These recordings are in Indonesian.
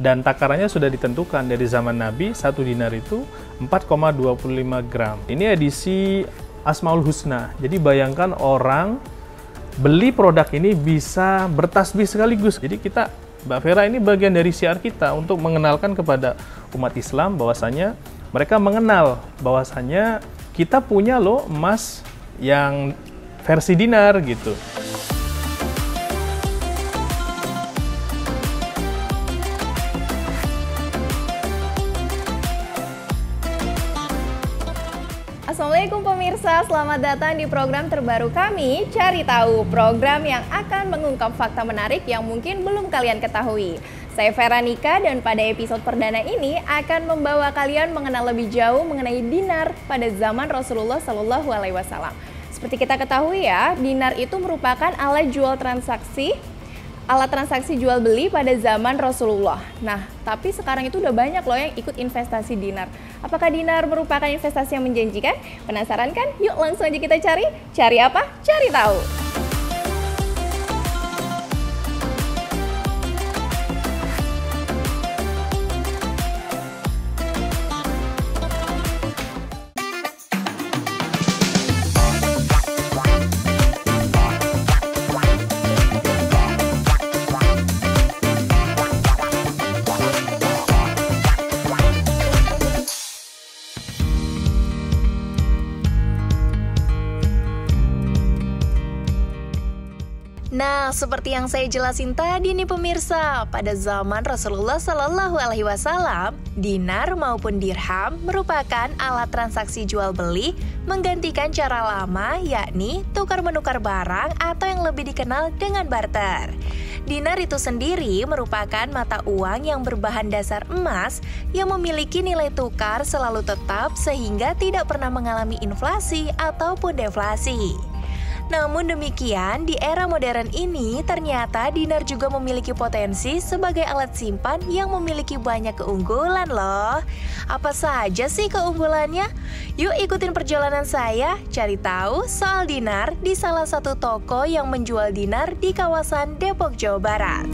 Dan takarannya sudah ditentukan dari zaman Nabi, 1 dinar itu 4,25 gram. Ini edisi Asmaul Husna. Jadi bayangkan orang beli produk ini bisa bertasbih sekaligus. Jadi kita, Mbak Vera, ini bagian dari syiar kita untuk mengenalkan kepada umat Islam bahwasanya mereka mengenal bahwasanya kita punya loh emas yang versi dinar gitu. Assalamualaikum pemirsa, selamat datang di program terbaru kami, Cari Tahu, program yang akan mengungkap fakta menarik yang mungkin belum kalian ketahui. Saya Veronica dan pada episode perdana ini akan membawa kalian mengenal lebih jauh mengenai dinar pada zaman Rasulullah Shallallahu Alaihi Wasallam. Seperti kita ketahui ya, dinar itu merupakan alat transaksi jual beli pada zaman Rasulullah. Nah, tapi sekarang itu udah banyak loh yang ikut investasi dinar. Apakah dinar merupakan investasi yang menjanjikan? Penasaran kan? Yuk langsung aja kita cari. Cari apa? Cari tahu. Nah, seperti yang saya jelasin tadi nih pemirsa, pada zaman Rasulullah Shallallahu Alaihi Wasallam, dinar maupun dirham merupakan alat transaksi jual beli menggantikan cara lama, yakni tukar-menukar barang atau yang lebih dikenal dengan barter. Dinar itu sendiri merupakan mata uang yang berbahan dasar emas yang memiliki nilai tukar selalu tetap sehingga tidak pernah mengalami inflasi ataupun deflasi. Namun demikian, di era modern ini ternyata dinar juga memiliki potensi sebagai alat simpan yang memiliki banyak keunggulan loh. Apa saja sih keunggulannya? Yuk ikutin perjalanan saya cari tahu soal dinar di salah satu toko yang menjual dinar di kawasan Depok, Jawa Barat.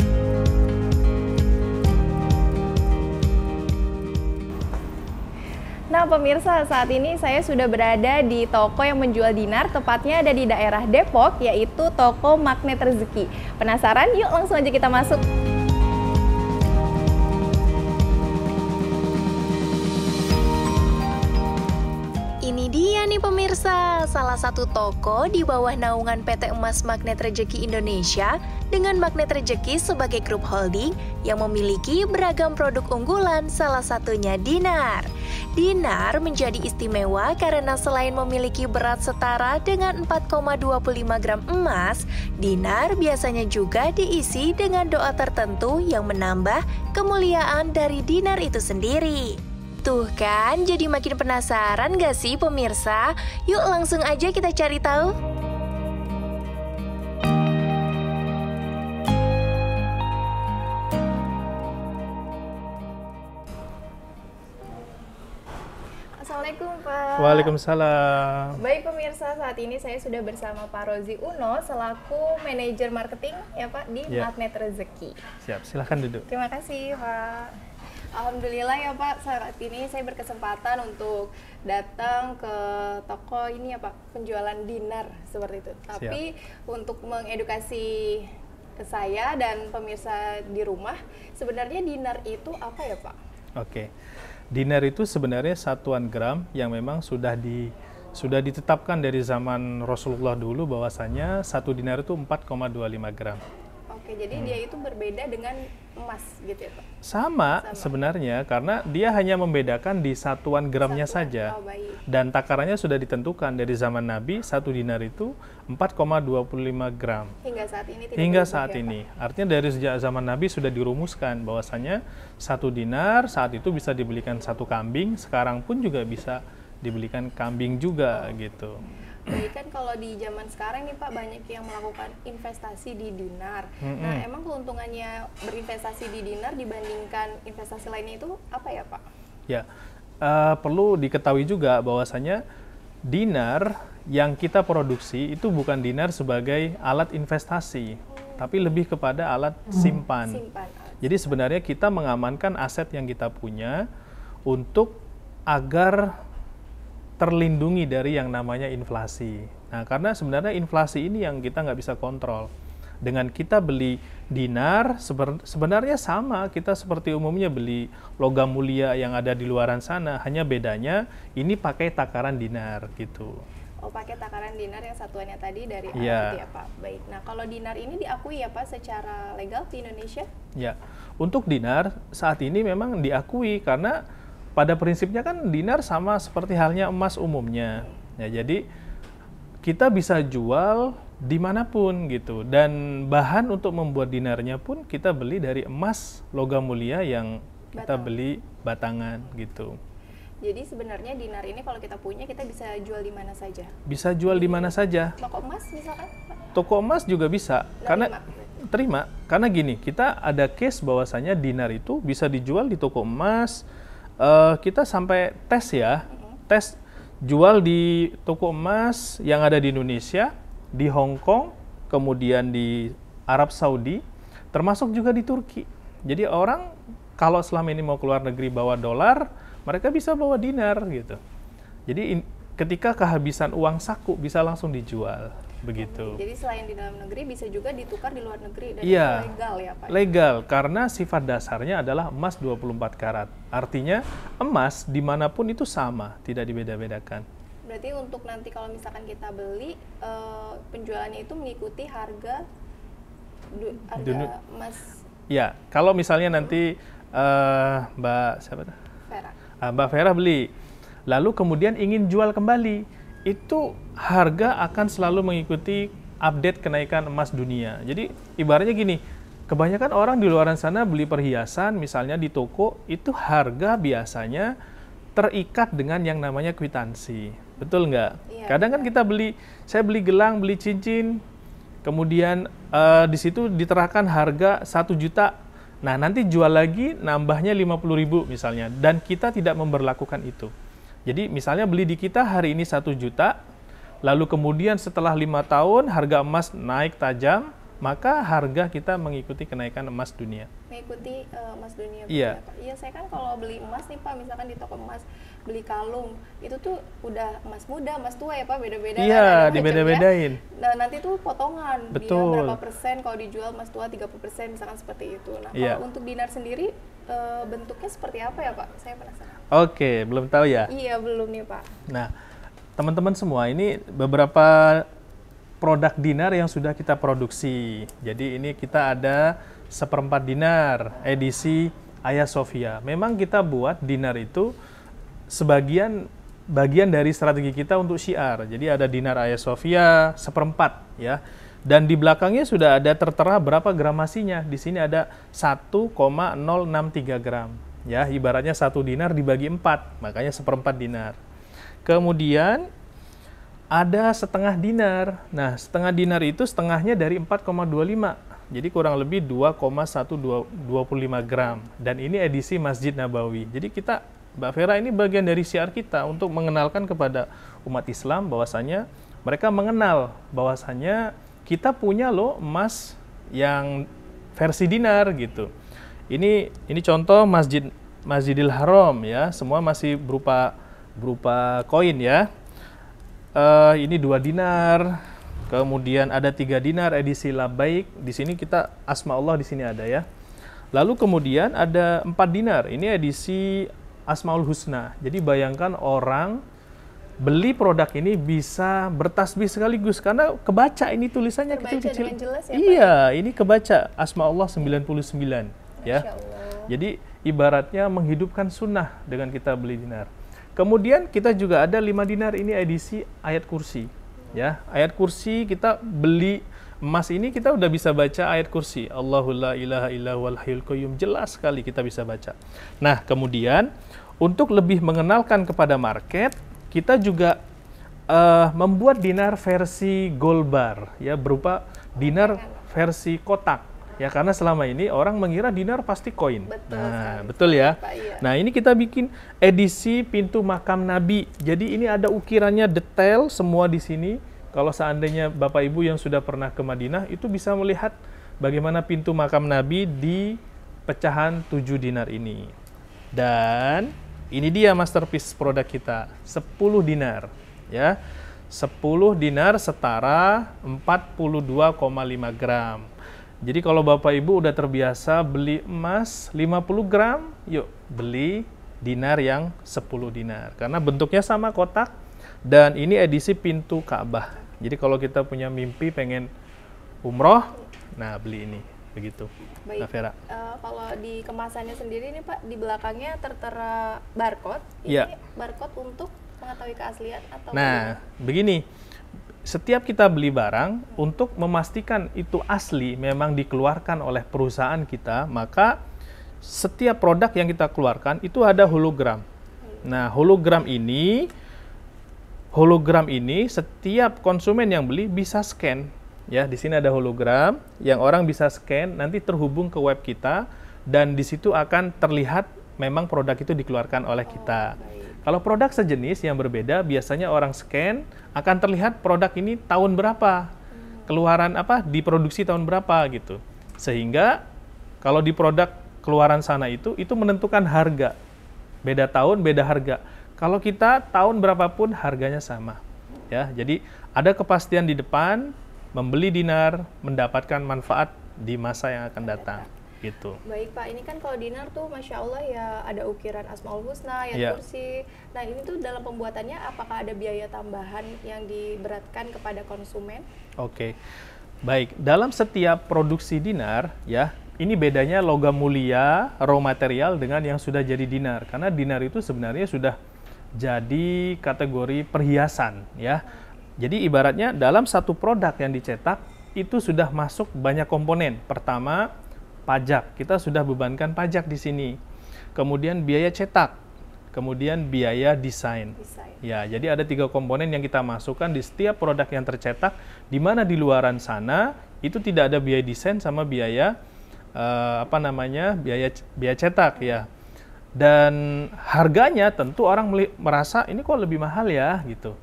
Nah pemirsa, saat ini saya sudah berada di toko yang menjual dinar, tepatnya ada di daerah Depok, yaitu toko Magnet Rezeki. Penasaran? Yuk langsung aja kita masuk. Ini dia nih pemirsa, salah satu toko di bawah naungan PT Emas Magnet Rezeki Indonesia dengan Magnet Rezeki sebagai grup holding yang memiliki beragam produk unggulan, salah satunya dinar. Dinar menjadi istimewa karena selain memiliki berat setara dengan 4,25 gram emas, dinar biasanya juga diisi dengan doa tertentu yang menambah kemuliaan dari dinar itu sendiri. Tuh kan, jadi makin penasaran gak sih pemirsa? Yuk langsung aja kita cari tahu. Assalamualaikum Pak. Waalaikumsalam. Baik pemirsa, saat ini saya sudah bersama Pak Rozi Uno selaku manajer marketing ya Pak di Magnet Rezeki. Siap, silahkan duduk. Terima kasih Pak. Alhamdulillah ya Pak, saat ini saya berkesempatan untuk datang ke toko ini ya Pak, penjualan dinar seperti itu. Tapi untuk mengedukasi saya dan pemirsa di rumah, sebenarnya dinar itu apa ya Pak? Oke. Dinar itu sebenarnya satuan gram yang memang sudah ditetapkan dari zaman Rasulullah dulu bahwasanya 1 dinar itu 4,25 gram. Oke, jadi dia itu berbeda dengan emas gitu ya Pak? Sama sebenarnya, karena dia hanya membedakan di satuan gramnya saja. Dan takarannya sudah ditentukan dari zaman Nabi, 1 dinar itu 4,25 gram. Hingga saat ini tidak Hingga berubah saat ya, ini. Pak? Artinya dari sejak zaman Nabi sudah dirumuskan bahwasanya 1 dinar saat itu bisa dibelikan 1 kambing, sekarang pun juga bisa dibelikan kambing juga gitu. Baik, kan kalau di zaman sekarang nih Pak, banyak yang melakukan investasi di dinar. Nah, emang keuntungannya berinvestasi di dinar dibandingkan investasi lainnya itu apa ya Pak? Ya, perlu diketahui juga bahwasanya dinar yang kita produksi itu bukan dinar sebagai alat investasi, tapi lebih kepada alat simpan. Jadi sebenarnya kita mengamankan aset yang kita punya untuk agar terlindungi dari yang namanya inflasi. Nah, karena sebenarnya inflasi ini yang kita nggak bisa kontrol. Dengan kita beli dinar, sebenarnya sama, kita seperti umumnya beli logam mulia yang ada di luaran sana, hanya bedanya ini pakai takaran dinar gitu. Oh, pakai takaran dinar yang satuannya tadi dari Arab Ya. ya Pak. Baik. Nah, kalau dinar ini diakui ya Pak secara legal di Indonesia? Ya, untuk dinar saat ini memang diakui karena pada prinsipnya kan dinar sama seperti halnya emas umumnya. Ya, jadi kita bisa jual dimanapun gitu, dan bahan untuk membuat dinarnya pun kita beli dari emas logam mulia yang kita beli batangan gitu. Jadi sebenarnya dinar ini kalau kita punya kita bisa jual di mana saja. Bisa jual di mana saja. Toko emas misalkan? Pak? Toko emas juga bisa. Karena terima, karena gini, kita ada case bahwasanya dinar itu bisa dijual di toko emas. Kita sampai tes ya, tes jual di toko emas yang ada di Indonesia, di Hong Kong, kemudian di Arab Saudi, termasuk juga di Turki. Jadi orang kalau selama ini mau keluar negeri bawa dolar, mereka bisa bawa dinar gitu. Jadi ketika kehabisan uang saku bisa langsung dijual begitu. Jadi selain di dalam negeri bisa juga ditukar di luar negeri dan Iya, itu legal ya Pak? Legal, karena sifat dasarnya adalah emas 24 karat. Artinya emas dimanapun itu sama, tidak dibeda-bedakan. Berarti untuk nanti kalau misalkan kita beli, penjualannya itu mengikuti harga emas Ya, kalau misalnya nanti Mbak siapa? Vera. Mbak Vera beli, lalu kemudian ingin jual kembali, itu harga akan selalu mengikuti update kenaikan emas dunia. Jadi ibaratnya gini, kebanyakan orang di luar sana beli perhiasan, misalnya di toko, itu harga biasanya terikat dengan yang namanya kwitansi. Betul nggak? Iya, Kadang kan kita saya beli gelang, beli cincin, kemudian di situ diterahkan harga 1 juta. Nah, nanti jual lagi nambahnya 50.000 misalnya, dan kita tidak memberlakukan itu. Jadi misalnya beli di kita hari ini 1 juta, lalu kemudian setelah 5 tahun harga emas naik tajam, maka harga kita mengikuti kenaikan emas dunia. Mengikuti emas dunia. Iya. Pak? Iya, saya kan kalau beli emas nih Pak, misalkan di toko emas, beli kalung, itu tuh udah emas muda, emas tua ya Pak, beda-beda. Iya, kan, dibeda-bedain. Nah, nanti tuh potongan, Betul. dia berapa persen, kalau dijual emas tua 30%, misalkan seperti itu. Nah, Iya. kalau untuk dinar sendiri, bentuknya seperti apa ya Pak? Saya penasaran. Oke, belum tahu ya? Iya, belum nih Pak. Nah, teman-teman semua, ini beberapa produk dinar yang sudah kita produksi. Jadi ini kita ada 1/4 dinar edisi Hagia Sophia. Memang kita buat dinar itu bagian dari strategi kita untuk syiar. Jadi ada dinar Hagia Sophia 1/4 ya. Dan di belakangnya sudah ada tertera berapa gramasinya. Di sini ada 1,063 gram. Ya, ibaratnya 1 dinar dibagi 4, makanya 1/4 dinar. Kemudian ada setengah dinar. Nah, setengah dinar itu setengahnya dari 4,25. Jadi kurang lebih 2,125 gram. Dan ini edisi Masjid Nabawi. Jadi kita, Mbak Vera, ini bagian dari syiar kita untuk mengenalkan kepada umat Islam bahwasanya mereka mengenal bahwasanya kita punya loh emas yang versi dinar gitu. Ini contoh Masjidil Haram ya, semua masih berupa koin ya. Ini 2 dinar, kemudian ada 3 dinar edisi Labaik. Di sini kita Asma Allah di sini ada ya. Lalu kemudian ada 4 dinar, ini edisi Asmaul Husna. Jadi bayangkan orang beli produk ini bisa bertasbih sekaligus karena kebaca ini tulisannya kecil-kecil. Ya, iya, ini kebaca Asma Allah 99 ya. Masya Allah. Jadi ibaratnya menghidupkan sunnah dengan kita beli dinar. Kemudian kita juga ada 5 dinar, ini edisi ayat kursi. Ya, ayat kursi kita beli emas ini kita udah bisa baca ayat kursi. Allahu la ilaha illa huwal hayyul qayyum, jelas sekali kita bisa baca. Nah, kemudian untuk lebih mengenalkan kepada market, kita juga membuat dinar versi gold bar ya, berupa dinar versi kotak. Ya, karena selama ini orang mengira dinar pasti koin. Betul ya. Pak, iya. Nah, ini kita bikin edisi pintu makam Nabi. Jadi ini ada ukirannya detail semua di sini. Kalau seandainya Bapak Ibu yang sudah pernah ke Madinah itu bisa melihat bagaimana pintu makam Nabi pecahan 7 dinar ini. Dan ini dia masterpiece produk kita, 10 dinar ya. 10 dinar setara 42,5 gram. Jadi kalau Bapak Ibu udah terbiasa beli emas 50 gram, yuk beli dinar yang 10 dinar. Karena bentuknya sama kotak dan ini edisi pintu Ka'bah. Jadi kalau kita punya mimpi pengen umroh, nah beli ini. Begitu. Baik. Mbak Vera. Kalau di kemasannya sendiri nih Pak, di belakangnya tertera barcode. Ini Ya. barcode untuk mengetahui keaslian atau Nah, begini. Setiap kita beli barang, untuk memastikan itu asli memang dikeluarkan oleh perusahaan kita, maka setiap produk yang kita keluarkan itu ada hologram. Nah, hologram ini setiap konsumen yang beli bisa scan. Ya, di sini ada hologram yang orang bisa scan, nanti terhubung ke web kita dan di situ akan terlihat memang produk itu dikeluarkan oleh kita. Kalau produk sejenis yang berbeda, biasanya orang scan akan terlihat produk ini tahun berapa, keluaran apa, diproduksi tahun berapa gitu. Sehingga kalau di produk keluaran sana itu menentukan harga. Beda tahun, beda harga. Kalau kita tahun berapapun harganya sama. Ya, jadi ada kepastian di depan. Membeli dinar, mendapatkan manfaat di masa yang akan datang. Gitu. Baik Pak, ini kan kalau dinar tuh Masya Allah ya ada ukiran Asmaul Husna, Ya. kursi. Nah ini tuh dalam pembuatannya apakah ada biaya tambahan yang diberatkan kepada konsumen? Oke. Baik, dalam setiap produksi dinar, ya, ini bedanya logam mulia, raw material dengan yang sudah jadi dinar. Karena dinar itu sebenarnya sudah jadi kategori perhiasan, ya. Jadi ibaratnya dalam satu produk yang dicetak itu sudah masuk banyak komponen. Pertama, pajak. Kita sudah bebankan pajak di sini. Kemudian biaya cetak. Kemudian biaya desain. Ya, jadi ada 3 komponen yang kita masukkan di setiap produk yang tercetak, di mana di luaran sana itu tidak ada biaya desain sama biaya biaya cetak ya. Dan harganya tentu orang merasa ini kok lebih mahal ya gitu.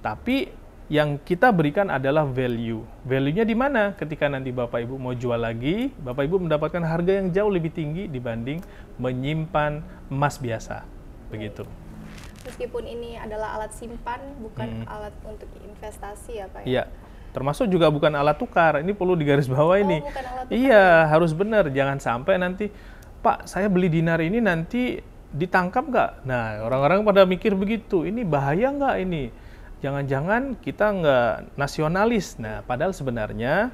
Tapi yang kita berikan adalah value. Value-nya di mana? Ketika nanti Bapak Ibu mau jual lagi, Bapak Ibu mendapatkan harga yang jauh lebih tinggi dibanding menyimpan emas biasa. Begitu. Meskipun ini adalah alat simpan, bukan alat untuk investasi ya Pak? Iya. Termasuk juga bukan alat tukar. Ini perlu digarisbawahi nih. Bukan alat tukar. Iya, harus benar. Jangan sampai nanti, Pak, saya beli dinar ini nanti ditangkap nggak? Nah, orang-orang pada mikir begitu. Ini bahaya nggak ini? Jangan-jangan kita nggak nasionalis. Nah, padahal sebenarnya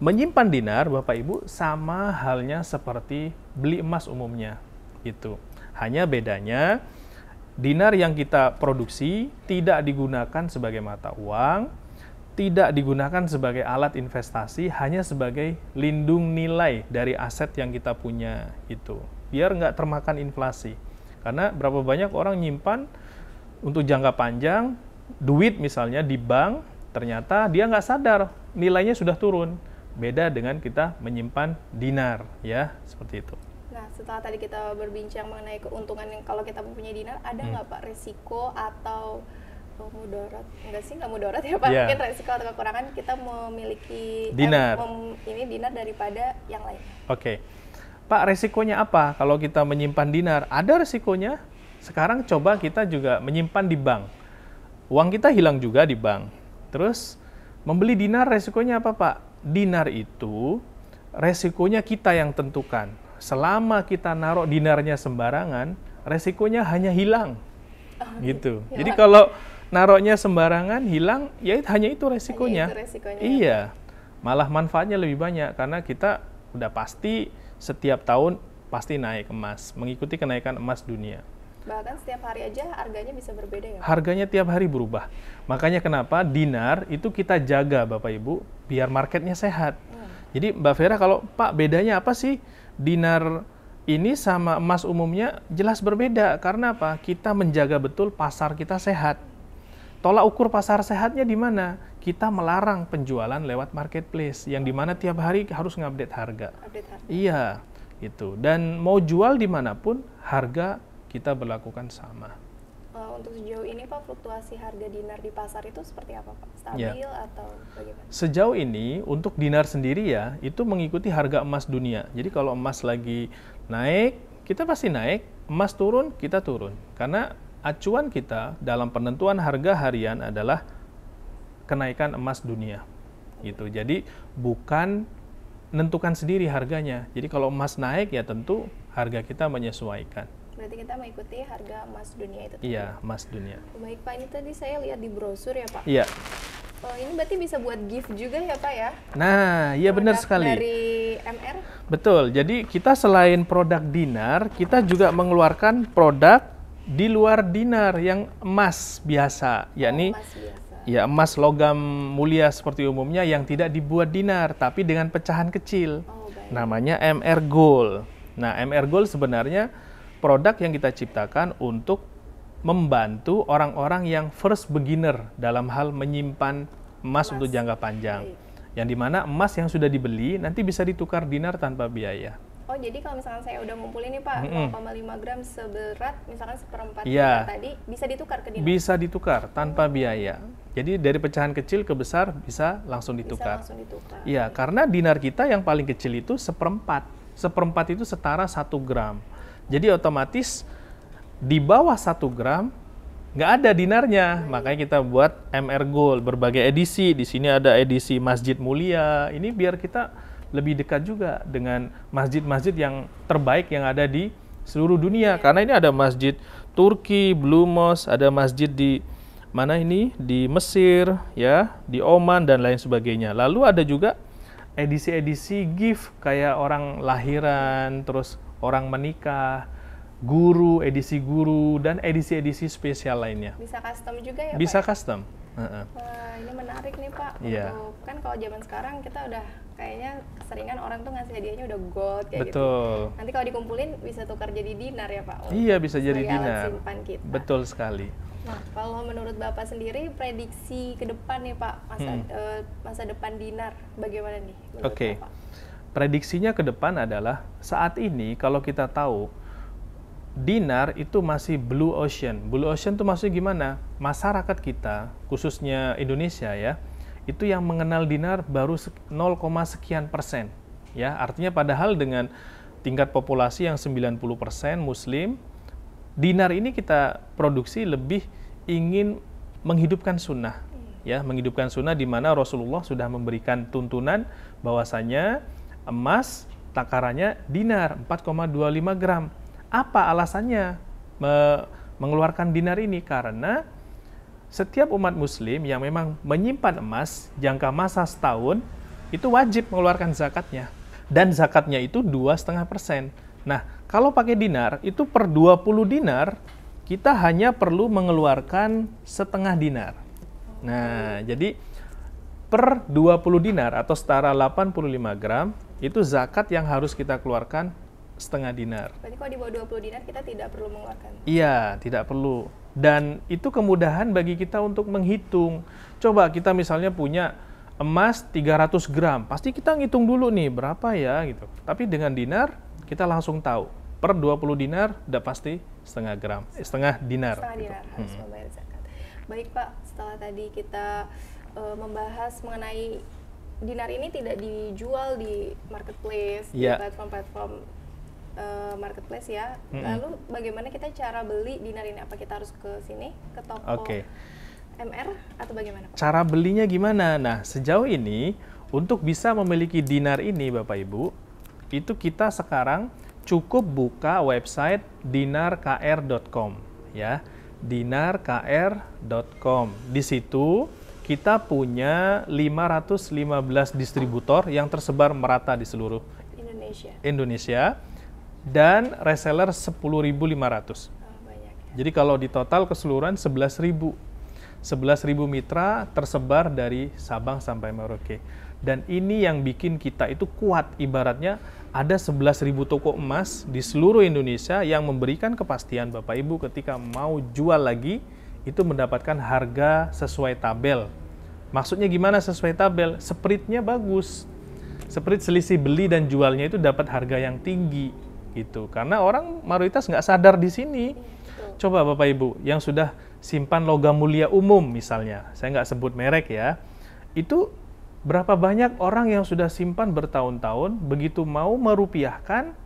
menyimpan dinar, Bapak Ibu, sama halnya seperti beli emas umumnya. Gitu. Hanya bedanya, dinar yang kita produksi tidak digunakan sebagai mata uang, tidak digunakan sebagai alat investasi, hanya sebagai lindung nilai dari aset yang kita punya. Itu. Biar nggak termakan inflasi. Karena berapa banyak orang nyimpan untuk jangka panjang, duit misalnya di bank, ternyata dia nggak sadar nilainya sudah turun. Beda dengan kita menyimpan dinar, ya, seperti itu. Nah, setelah tadi kita berbincang mengenai keuntungan yang kalau kita mempunyai dinar, ada nggak Pak resiko atau mudarat? Enggak sih, nggak mudarat ya Pak. Yeah. Mungkin resiko atau kekurangan kita memiliki dinar. Ini dinar daripada yang lain. Oke. Pak, resikonya apa kalau kita menyimpan dinar? Ada resikonya. Sekarang coba kita juga menyimpan di bank. Uang kita hilang juga di bank. Terus membeli dinar resikonya apa Pak? Dinar itu resikonya kita yang tentukan. Selama kita naruh dinarnya sembarangan, resikonya hanya hilang. Gitu. Ya. Jadi kalau naruhnya sembarangan, hilang, ya hanya itu resikonya. Hanya itu resikonya. Iya. Malah manfaatnya lebih banyak karena kita udah pasti setiap tahun pasti naik emas, mengikuti kenaikan emas dunia. Bahkan setiap hari aja harganya bisa berbeda ya? Harganya tiap hari berubah. Makanya kenapa dinar itu kita jaga Bapak Ibu, biar marketnya sehat. Jadi Mbak Vera, kalau Pak bedanya apa sih dinar ini sama emas umumnya? Jelas berbeda. Karena apa? Kita menjaga betul pasar kita sehat. Tolak ukur pasar sehatnya di mana? Kita melarang penjualan lewat marketplace, yang di mana tiap hari harus ngupdate harga. Iya, gitu. Dan mau jual dimanapun, harga kita berlakukan sama. untuk sejauh ini Pak, fluktuasi harga dinar di pasar itu seperti apa Pak? Stabil atau bagaimana? Sejauh ini untuk dinar sendiri ya, itu mengikuti harga emas dunia. Jadi kalau emas lagi naik, kita pasti naik, emas turun, kita turun. Karena acuan kita dalam penentuan harga harian adalah kenaikan emas dunia. Gitu. Jadi bukan menentukan sendiri harganya. Jadi kalau emas naik ya tentu harga kita menyesuaikan. Berarti kita mengikuti harga emas dunia itu? Iya, emas dunia. Baik Pak, ini tadi saya lihat di brosur ya Pak? Iya. Ini berarti bisa buat gift juga ya Pak ya? Nah, iya benar sekali. Dari MR? Betul, jadi kita selain produk dinar, kita juga mengeluarkan produk di luar dinar yang emas biasa, yakni emas biasa. Ya emas logam mulia seperti umumnya yang tidak dibuat dinar, tapi dengan pecahan kecil. Baik. Namanya MR Gold. Nah, MR Gold sebenarnya produk yang kita ciptakan untuk membantu orang-orang yang first beginner dalam hal menyimpan emas untuk jangka panjang. Baik. Yang dimana emas yang sudah dibeli nanti bisa ditukar dinar tanpa biaya. Oh, jadi kalau misalkan saya udah ngumpulin nih Pak, 0,5 gram seberat, misalkan seperempat Iya. tadi, bisa ditukar ke dinar? Bisa ditukar tanpa biaya. Jadi dari pecahan kecil ke besar bisa langsung Bisa ditukar. langsung ditukar. Iya, karena dinar kita yang paling kecil itu seperempat. Seperempat itu setara 1 gram. Jadi otomatis di bawah 1 gram nggak ada dinarnya. Makanya kita buat MR Gold, berbagai edisi. Di sini ada edisi Masjid Mulia. Ini biar kita lebih dekat juga dengan masjid-masjid yang terbaik yang ada di seluruh dunia. Karena ini ada masjid Turki, Blue Mosque, ada masjid di mana ini? Di Mesir, ya, di Oman dan lain sebagainya. Lalu ada juga edisi-edisi gift kayak orang lahiran, terus orang menikah, guru, edisi guru, dan edisi-edisi spesial lainnya. Bisa custom juga ya Bisa Pak? custom. Wah, ini menarik nih Pak. Iya. Untuk, kan kalau zaman sekarang kita udah kayaknya keseringan orang tuh ngasih hadiahnya udah gold kayak gitu. Betul. Nanti kalau dikumpulin bisa tukar jadi dinar ya Pak? Iya, bisa jadi sebagai alat dinar. simpan kita. Betul sekali. Nah, kalau menurut Bapak sendiri prediksi ke depan nih Pak, masa depan dinar bagaimana nih menurut Oke. Bapak? Prediksinya ke depan adalah saat ini kalau kita tahu dinar itu masih blue ocean. Blue ocean itu maksudnya gimana? Masyarakat kita, khususnya Indonesia ya, itu yang mengenal dinar baru 0, sekian persen. Ya, artinya padahal dengan tingkat populasi yang 90% muslim, dinar ini kita produksi lebih ingin menghidupkan sunnah. Ya, menghidupkan sunnah di mana Rasulullah sudah memberikan tuntunan bahwasanya emas takarannya dinar 4,25 gram. Apa alasannya mengeluarkan dinar ini? Karena setiap umat muslim yang memang menyimpan emas jangka masa setahun itu wajib mengeluarkan zakatnya. Dan zakatnya itu 2,5%. Nah, kalau pakai dinar itu per 20 dinar kita hanya perlu mengeluarkan setengah dinar. Nah, jadi per 20 dinar atau setara 85 gram itu zakat yang harus kita keluarkan setengah dinar. Berarti kalau di bawah 20 dinar kita tidak perlu mengeluarkan? Iya, tidak perlu. Dan itu kemudahan bagi kita untuk menghitung. Coba kita misalnya punya emas 300 gram, pasti kita ngitung dulu nih berapa ya gitu. Tapi dengan dinar kita langsung tahu. Per 20 dinar udah pasti setengah gram, setengah dinar. Setengah dinar harus membayar zakat. Baik Pak, setelah tadi kita membahas mengenai dinar ini tidak dijual di marketplace, di platform-platform marketplace ya. Lalu bagaimana kita cara beli dinar ini? Apa kita harus ke sini, ke toko MR atau bagaimana Pak? Cara belinya gimana? Nah, sejauh ini untuk bisa memiliki dinar ini Bapak Ibu, itu kita sekarang cukup buka website dinarkr.com ya. dinarkr.com. Di situ kita punya 515 distributor yang tersebar merata di seluruh Indonesia dan reseller 10.500. Banyak ya. Jadi kalau di total keseluruhan 11.000 mitra tersebar dari Sabang sampai Merauke. Dan ini yang bikin kita itu kuat, ibaratnya ada 11.000 toko emas di seluruh Indonesia yang memberikan kepastian Bapak Ibu ketika mau jual lagi itu mendapatkan harga sesuai tabel. Maksudnya gimana sesuai tabel? Spreadnya bagus. Spread selisih beli dan jualnya itu dapat harga yang tinggi gitu. Karena orang mayoritas nggak sadar di sini. Coba Bapak Ibu yang sudah simpan logam mulia umum misalnya, saya nggak sebut merek ya, itu berapa banyak orang yang sudah simpan bertahun-tahun, begitu mau merupiahkan,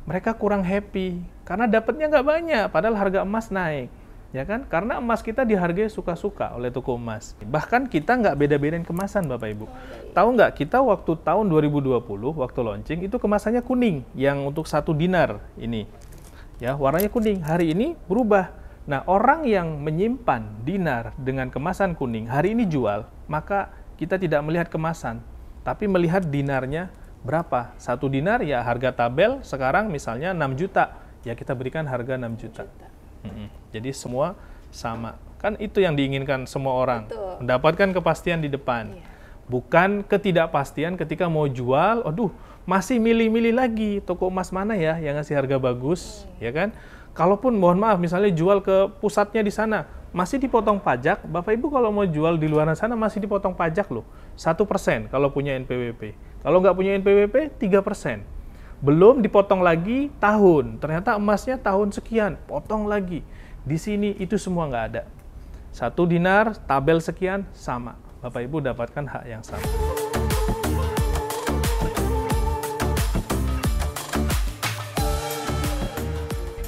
mereka kurang happy, karena dapatnya nggak banyak, padahal harga emas naik. Ya kan? Karena emas kita dihargai suka-suka oleh toko emas. Bahkan kita nggak beda-bedain kemasan, Bapak Ibu. Tahu nggak, kita waktu tahun 2020, waktu launching, itu kemasannya kuning, yang untuk 1 dinar ini. Ya, warnanya kuning. Hari ini berubah. Nah, orang yang menyimpan dinar dengan kemasan kuning, hari ini jual, maka kita tidak melihat kemasan, tapi melihat dinarnya berapa. 1 dinar ya harga tabel sekarang misalnya 6 juta, ya kita berikan harga 6 juta. Jadi semua sama. Kan itu yang diinginkan semua orang. Betul. Mendapatkan kepastian di depan. Bukan ketidakpastian ketika mau jual, aduh masih milih-milih lagi toko emas mana ya yang ngasih harga bagus, ya kan? Kalaupun mohon maaf misalnya jual ke pusatnya di sana, masih dipotong pajak. Bapak Ibu kalau mau jual di luar sana masih dipotong pajak loh. 1% kalau punya NPWP. Kalau nggak punya NPWP, 3%. Belum dipotong lagi tahun, ternyata emasnya tahun sekian, potong lagi. Di sini itu semua nggak ada. 1 dinar, tabel sekian, sama. Bapak Ibu dapatkan hak yang sama.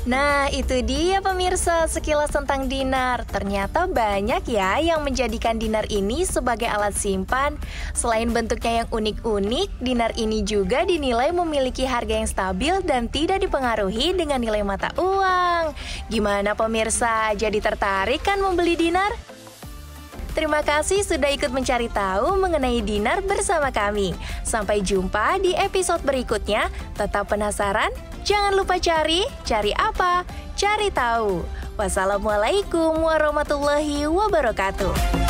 Nah, itu dia pemirsa sekilas tentang dinar. Ternyata banyak ya yang menjadikan dinar ini sebagai alat simpan. Selain bentuknya yang unik-unik, dinar ini juga dinilai memiliki harga yang stabil dan tidak dipengaruhi dengan nilai mata uang. Gimana pemirsa, jadi tertarik kan membeli dinar? Terima kasih sudah ikut mencari tahu mengenai dinar bersama kami. Sampai jumpa di episode berikutnya. Tetap penasaran? Jangan lupa cari apa? Cari tahu. Wassalamualaikum warahmatullahi wabarakatuh.